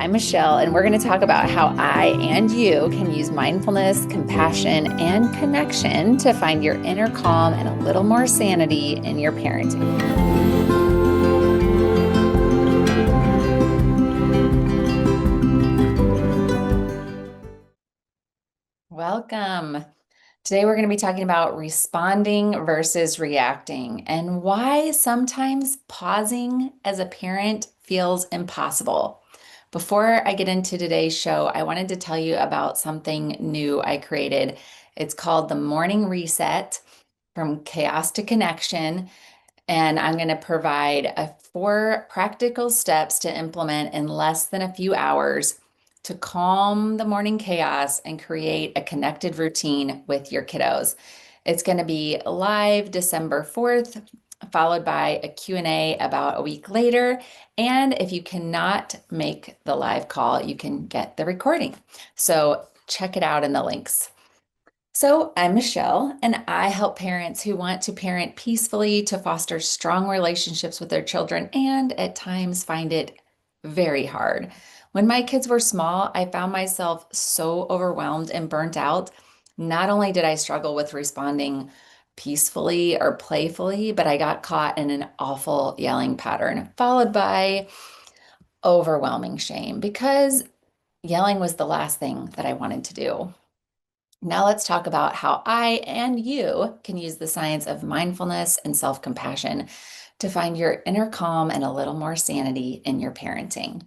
I'm Michelle, and we're going to talk about how I and you can use mindfulness, compassion, and connection to find your inner calm and a little more sanity in your parenting. Welcome. Today, we're going to be talking about responding versus reacting and why sometimes pausing as a parent feels impossible. Before I get into today's show, I wanted to tell you about something new I created. It's called the Morning Reset from Chaos to Connection. And I'm going to provide 4 practical steps to implement in less than a few hours to calm the morning chaos and create a connected routine with your kiddos. It's going to be live December 4th, followed by a Q&A about a week later. And if you cannot make the live call, you can get the recording. So check it out in the links. So, I'm Michelle, and I help parents who want to parent peacefully to foster strong relationships with their children and at times find it very hard. When my kids were small, I found myself so overwhelmed and burnt out. Not only did I struggle with responding peacefully or playfully, but I got caught in an awful yelling pattern, followed by overwhelming shame because yelling was the last thing that I wanted to do. Now let's talk about how I and you can use the science of mindfulness and self-compassion to find your inner calm and a little more sanity in your parenting.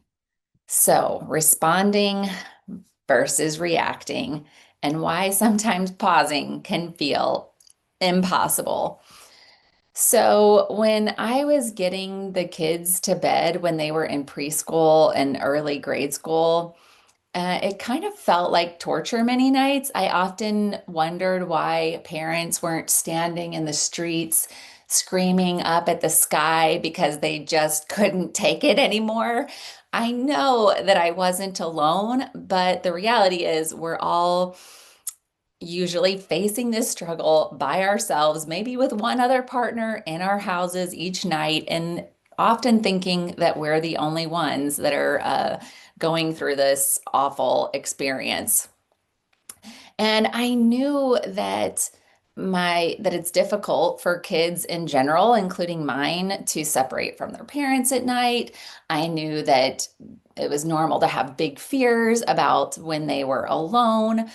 So, responding versus reacting, and why sometimes pausing can feel impossible. So, when I was getting the kids to bed when they were in preschool and early grade school, it kind of felt like torture many nights. I often wondered why parents weren't standing in the streets screaming up at the sky because they just couldn't take it anymore. I know that I wasn't alone, but the reality is we're all usually facing this struggle by ourselves, maybe with one other partner in our houses each night, and often thinking that we're the only ones that are going through this awful experience. And I knew that it's difficult for kids in general, including mine, to separate from their parents at night. I knew that it was normal to have big fears about when they were alone,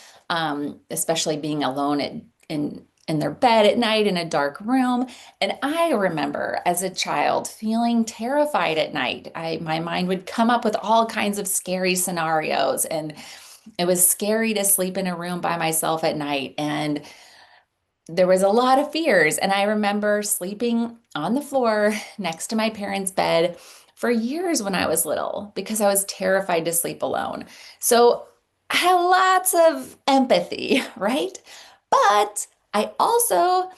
especially being alone in their bed at night in a dark room. And I remember as a child feeling terrified at night. My mind would come up with all kinds of scary scenarios, and it was scary to sleep in a room by myself at night. And there was a lot of fears. And I remember sleeping on the floor next to my parents' bed for years when I was little because I was terrified to sleep alone. So I had lots of empathy, right? But I also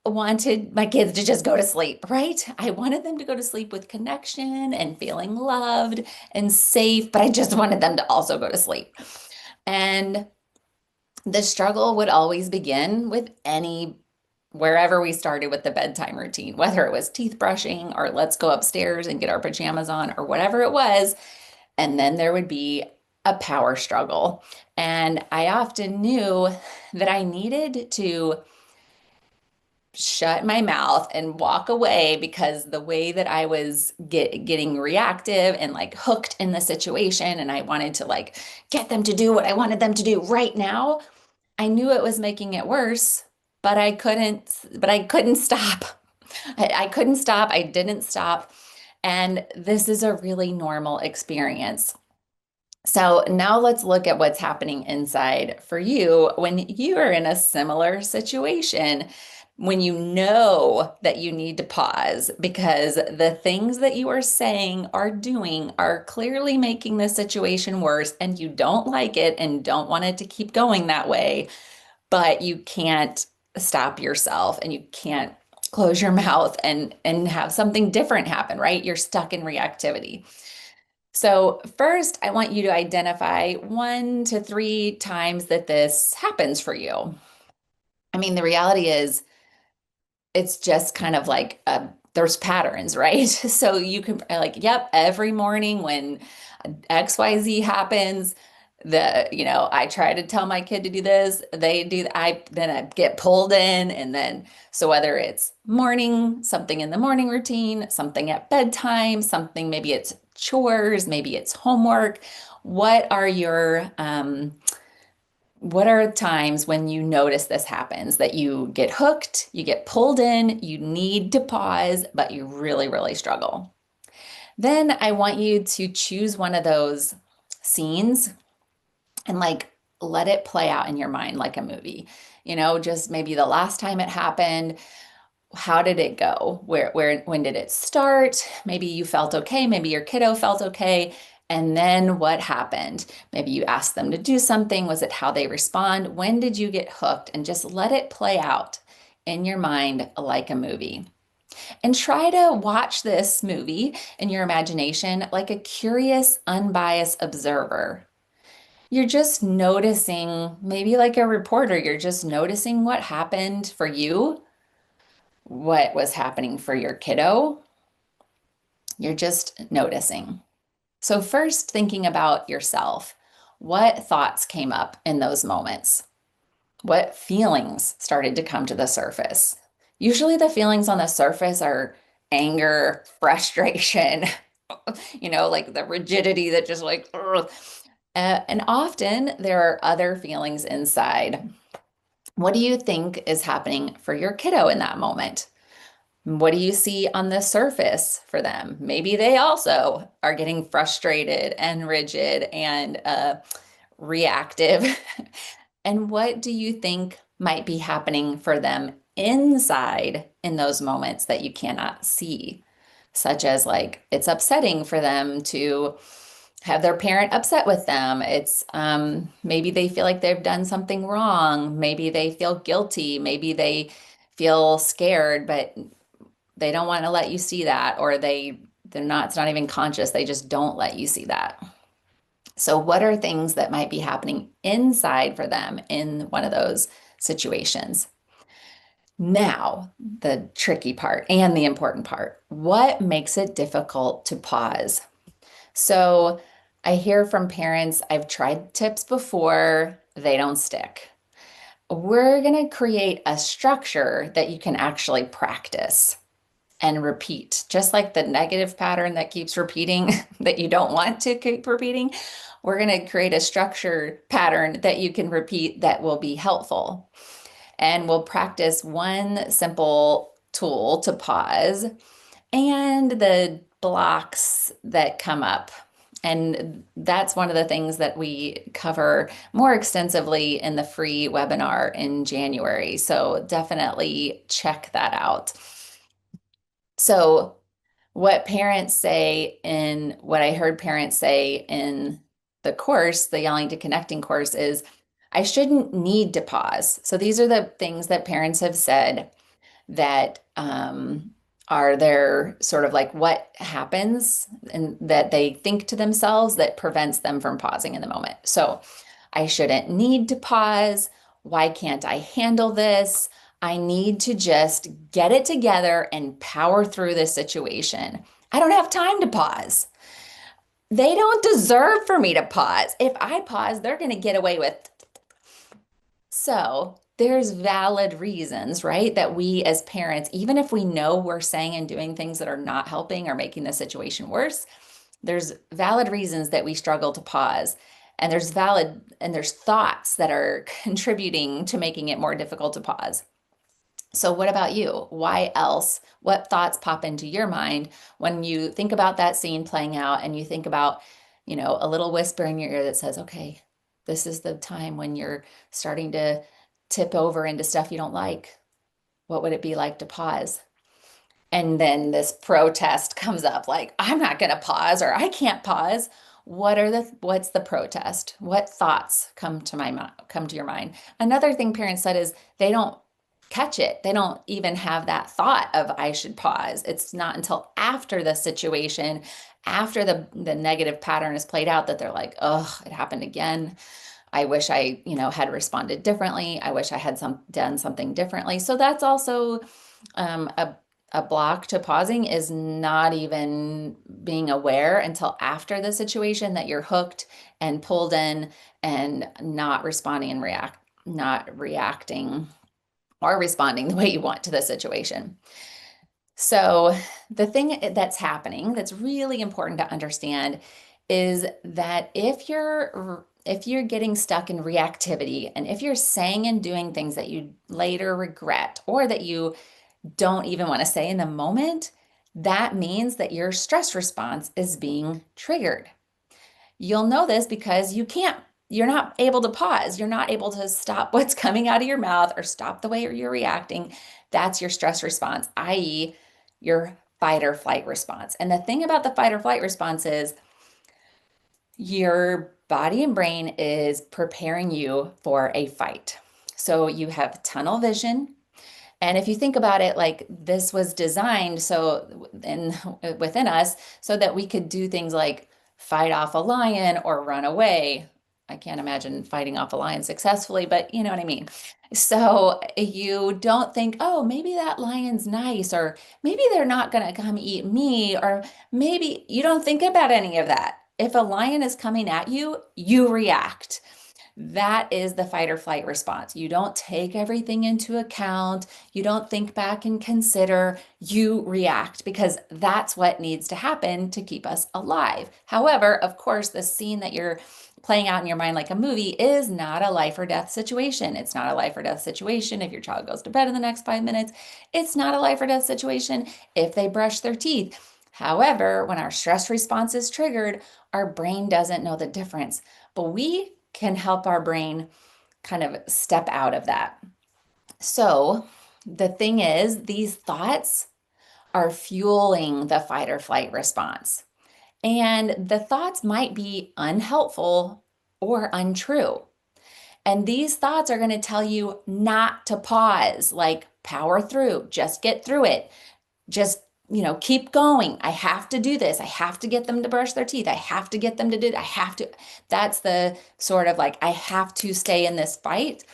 wanted my kids to just go to sleep, right? I wanted them to go to sleep with connection and feeling loved and safe, but I just wanted them to also go to sleep. And the struggle would always begin with wherever we started with the bedtime routine, whether it was teeth brushing or let's go upstairs and get our pajamas on or whatever it was. And then there would be a power struggle. And I often knew that I needed to shut my mouth and walk away because the way that I was getting reactive and like hooked in the situation, and I wanted to like get them to do what I wanted them to do right now, I knew it was making it worse, but I couldn't stop. I couldn't stop. I didn't stop. And this is a really normal experience. So now let's look at what's happening inside for you when you are in a similar situation, when you know that you need to pause because the things that you are saying or doing are clearly making the situation worse and you don't like it and don't want it to keep going that way, but you can't stop yourself and you can't close your mouth and have something different happen, right? You're stuck in reactivity. So, first, I want you to identify 1 to 3 times that this happens for you. I mean, the reality is, it's just kind of like there's patterns, right? So you can like, yep, every morning when XYZ happens, I try to tell my kid to do this, they do, I get pulled in. And then, so whether it's morning, something in the morning routine, something at bedtime, something, maybe it's chores, maybe it's homework. What are your, what are times when you notice this happens that you get hooked, you get pulled in, you need to pause, but you really, really struggle? Then I want you to choose one of those scenes and like let it play out in your mind like a movie. Just maybe the last time it happened, how did it go? When did it start? Maybe you felt okay, maybe your kiddo felt okay. And then what happened? Maybe you asked them to do something. Was it how they respond? When did you get hooked? And just let it play out in your mind like a movie. And try to watch this movie in your imagination like a curious, unbiased observer. You're just noticing, maybe like a reporter, you're just noticing what happened for you, what was happening for your kiddo. You're just noticing. So, first, thinking about yourself. What thoughts came up in those moments? What feelings started to come to the surface? Usually, the feelings on the surface are anger, frustration, like the rigidity that just like, ugh. And often there are other feelings inside. What do you think is happening for your kiddo in that moment? What do you see on the surface for them? Maybe they also are getting frustrated and rigid and reactive. And what do you think might be happening for them inside in those moments that you cannot see? Such as like it's upsetting for them to have their parent upset with them. It's maybe they feel like they've done something wrong. Maybe they feel guilty. Maybe they feel scared, but they don't want to let you see that, or they're not, it's not even conscious. They just don't let you see that. So what are things that might be happening inside for them in one of those situations? Now, the tricky part and the important part, what makes it difficult to pause? So I hear from parents, I've tried tips before, they don't stick. We're going to create a structure that you can actually practice and repeat, just like the negative pattern that keeps repeating that you don't want to keep repeating. We're going to create a structure pattern that you can repeat that will be helpful. And we'll practice one simple tool to pause and the blocks that come up. And that's one of the things that we cover more extensively in the free webinar in January. So definitely check that out. So, what I heard parents say in the course, the Yelling to Connecting course, is I shouldn't need to pause. So, these are the things that parents have said that are their sort of like what happens and that they think to themselves that prevents them from pausing in the moment. So I shouldn't need to pause. Why can't I handle this? I need to just get it together and power through this situation. I don't have time to pause. They don't deserve for me to pause. If I pause, they're going to get away with. So there's valid reasons, right? That we as parents, even if we know we're saying and doing things that are not helping or making the situation worse, there's valid reasons that we struggle to pause. And there's thoughts that are contributing to making it more difficult to pause. So what about you? Why else? What thoughts pop into your mind when you think about that scene playing out and you think about, a little whisper in your ear that says, okay, this is the time when you're starting to tip over into stuff you don't like. What would it be like to pause? And then this protest comes up like, I'm not going to pause or I can't pause. What's the protest? What thoughts come to your mind? Another thing parents said is they don't catch it. They don't even have that thought of I should pause. It's not until after the situation, after the negative pattern is played out that they're like, oh, it happened again. I wish I, had responded differently. I wish I had done something differently. So that's also a a block to pausing is not even being aware until after the situation that you're hooked and pulled in and not responding and not reacting or responding the way you want to the situation. So, the thing that's happening that's really important to understand is that if you're getting stuck in reactivity and if you're saying and doing things that you later regret or that you don't even want to say in the moment, that means that your stress response is being triggered. You'll know this because you're not able to pause. You're not able to stop what's coming out of your mouth or stop the way you're reacting. That's your stress response, i.e., your fight or flight response. And the thing about the fight or flight response is your body and brain is preparing you for a fight. So you have tunnel vision, and if you think about it, like this was designed within us so that we could do things like fight off a lion or run away. I can't imagine fighting off a lion successfully, but you know what I mean. So you don't think, oh, maybe that lion's nice, or maybe they're not going to come eat me, or maybe you don't think about any of that. If a lion is coming at you, you react. That is the fight or flight response. You don't take everything into account. You don't think back and consider. You react because that's what needs to happen to keep us alive. However, of course, the scene that you're playing out in your mind like a movie is not a life or death situation. It's not a life or death situation if your child goes to bed in the next 5 minutes. It's not a life or death situation if they brush their teeth. However, when our stress response is triggered, our brain doesn't know the difference. But we can help our brain kind of step out of that. So the thing is, these thoughts are fueling the fight or flight response. And the thoughts might be unhelpful or untrue. And these thoughts are going to tell you not to pause, like power through, just get through it. Just, keep going. I have to do this. I have to get them to brush their teeth. I have to get them to do it. I have to. That's the sort of like, I have to stay in this fight.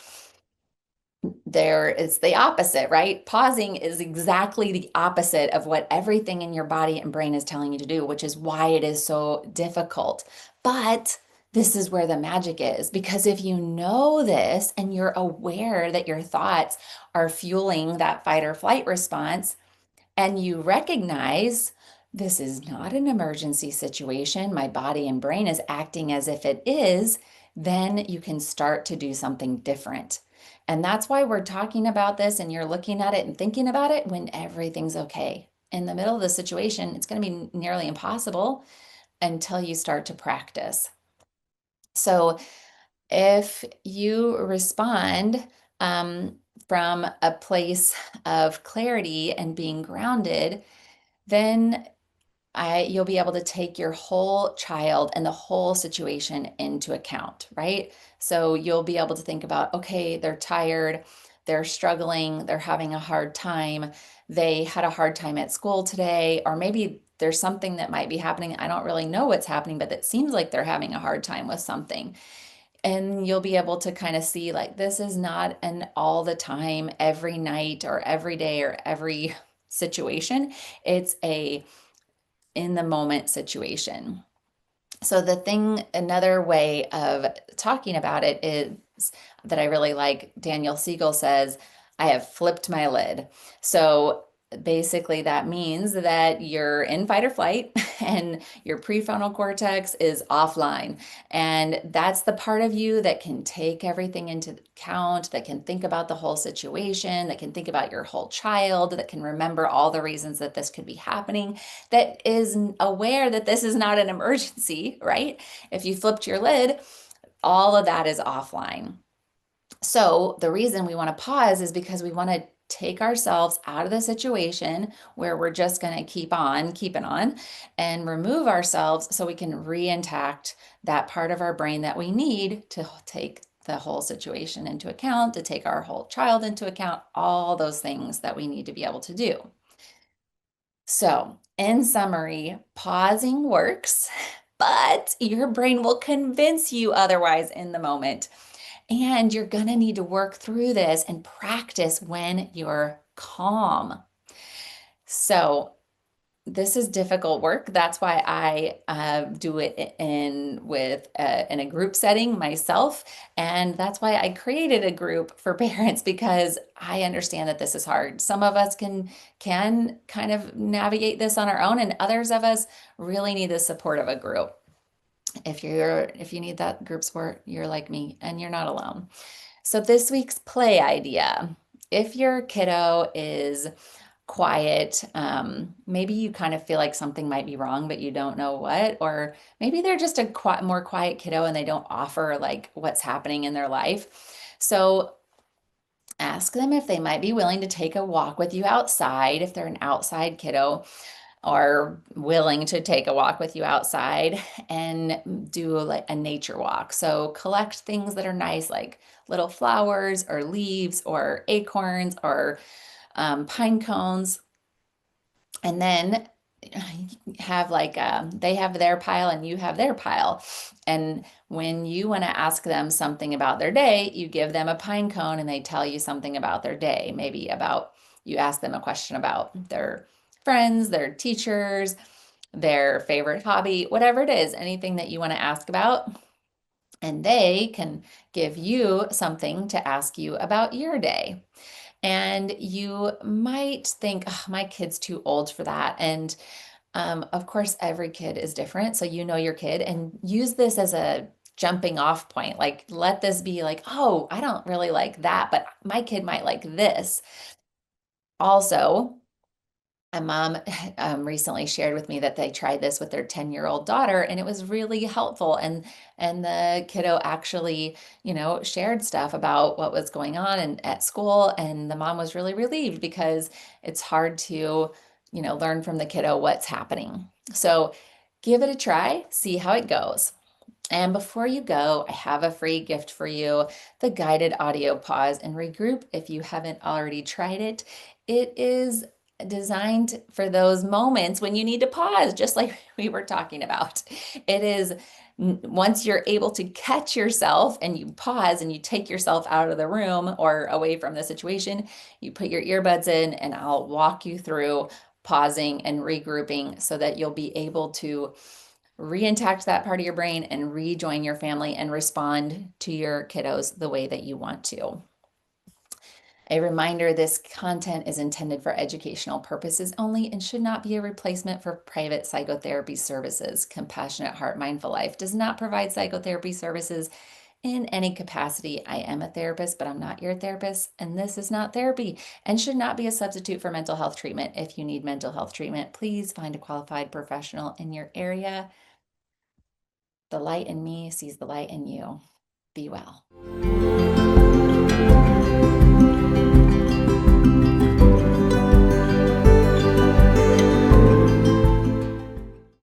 There is the opposite, right? Pausing is exactly the opposite of what everything in your body and brain is telling you to do, which is why it is so difficult. But this is where the magic is, because if you know this and you're aware that your thoughts are fueling that fight or flight response, and you recognize this is not an emergency situation, my body and brain is acting as if it is, then you can start to do something different. And that's why we're talking about this and you're looking at it and thinking about it when everything's okay. In the middle of the situation, it's going to be nearly impossible until you start to practice. So if you respond from a place of clarity and being grounded, then you'll be able to take your whole child and the whole situation into account, right? So you'll be able to think about, okay, they're tired, they're struggling, they're having a hard time, they had a hard time at school today, or maybe there's something that might be happening. I don't really know what's happening, but it seems like they're having a hard time with something. And you'll be able to kind of see like this is not an all the time, every night or every day or every situation. It's a in the moment situation. So another way of talking about it is that I really like, Daniel Siegel says, I have flipped my lid. So basically that means that you're in fight or flight and your prefrontal cortex is offline. And that's the part of you that can take everything into account, that can think about the whole situation, that can think about your whole child, that can remember all the reasons that this could be happening, that is aware that this is not an emergency, right? If you flipped your lid, all of that is offline. So the reason we want to pause is because we want to take ourselves out of the situation where we're just going to keep on keeping on and remove ourselves so we can re-intact that part of our brain that we need to take the whole situation into account, to take our whole child into account, all those things that we need to be able to do. So, in summary, pausing works, but your brain will convince you otherwise in the moment. And you're going to need to work through this and practice when you're calm. So this is difficult work. That's why I do it in a group setting myself, and that's why I created a group for parents because I understand that this is hard. Some of us can kind of navigate this on our own, and others of us really need the support of a group. If you need that group support, you're like me, and you're not alone. So this week's play idea. If your kiddo is quiet. Maybe you kind of feel like something might be wrong, but you don't know what. Or maybe they're just a more quiet kiddo and they don't offer like what's happening in their life. So ask them if they might be willing to take a walk with you outside, if they're an outside kiddo, or willing to take a walk with you outside and do like a nature walk. So collect things that are nice, like little flowers or leaves or acorns or pine cones, and then have like they have their pile and you have their pile. And when you want to ask them something about their day, you give them a pine cone and they tell you something about their day. Maybe about you ask them a question about their friends, their teachers, their favorite hobby, whatever it is, anything that you want to ask about. And they can give you something to ask you about your day. And you might think, oh, my kid's too old for that. And of course, every kid is different. So you know your kid and use this as a jumping off point. Like, let this be like, oh, I don't really like that, but my kid might like this. Also, a mom recently shared with me that they tried this with their 10-year-old daughter and it was really helpful. And the kiddo actually, shared stuff about what was going on and at school. And the mom was really relieved because it's hard to, learn from the kiddo what's happening. So give it a try, see how it goes. And before you go, I have a free gift for you, the guided audio pause and regroup if you haven't already tried it. It is designed for those moments when you need to pause, just like we were talking about. It is once you're able to catch yourself and you pause and you take yourself out of the room or away from the situation, you put your earbuds in and I'll walk you through pausing and regrouping so that you'll be able to reintact that part of your brain and rejoin your family and respond to your kiddos the way that you want to. A reminder, this content is intended for educational purposes only and should not be a replacement for private psychotherapy services. Compassionate Heart Mindful Life does not provide psychotherapy services in any capacity. I am a therapist, but I'm not your therapist, and this is not therapy and should not be a substitute for mental health treatment. If you need mental health treatment, please find a qualified professional in your area. The light in me sees the light in you. Be well.